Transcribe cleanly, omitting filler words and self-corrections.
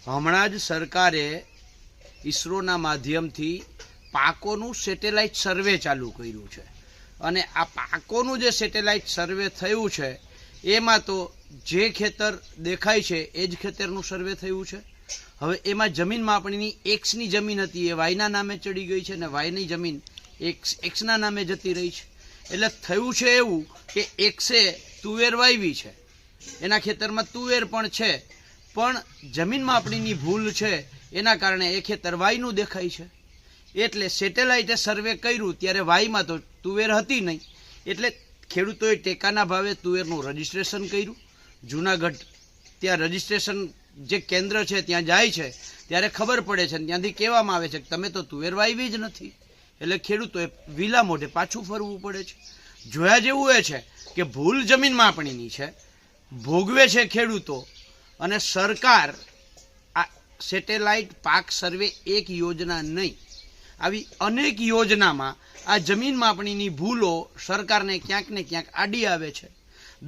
હમણાં જ સરકારે ઈસરોના માધ્યમથી પાકોનું સેટેલાઇટ સર્વે ચાલુ કર્યું છે અને આ પાકોનું જે સેટેલાઇટ સર્વે થયું છે એમાં તો જે ખેતર દેખાય છે એ જ ખેતરનું સર્વે થયું છે। હવે એમાં જમીન માપણીની એક્સની જમીન હતી એ વાયના નામે ચડી ગઈ છે અને વાયની જમીન એક્સના નામે જતી રહી છે। એટલે થયું છે એવું કે એક્સે તુવેર વાવી છે, એના ખેતરમાં તુવેર પણ છે, પણ જમીન માપણીની ભૂલ છે એના કારણે એ ખેતર વાયનું દેખાય છે। એટલે સેટેલાઇટે સર્વે કર્યું ત્યારે વાયમાં તો તુવેર હતી નહીં, એટલે ખેડૂતોએ ટેકાના ભાવે તુવેરનું રજીસ્ટ્રેશન કર્યું। જુનાગઢ ત્યાં રજીસ્ટ્રેશન જે કેન્દ્ર છે ત્યાં જાય છે ત્યારે ખબર પડે છે, ત્યાંથી કહેવામાં આવે છે કે તમે તો તુવેર વાવી જ નથી, એટલે ખેડૂતોએ વિલા મોઢે પાછું ફરવું પડે છે। જોયા જેવું એ છે કે ભૂલ જમીન માપણીની છે, ભોગવે છે ખેડૂતો, અને સરકાર આ સેટેલાઇટ પાક સર્વે એક યોજના નહીં, આવી અનેક યોજનામાં આ જમીન માપણીની ભૂલો સરકારને ક્યાંક ને ક્યાંક આડી આવે છે।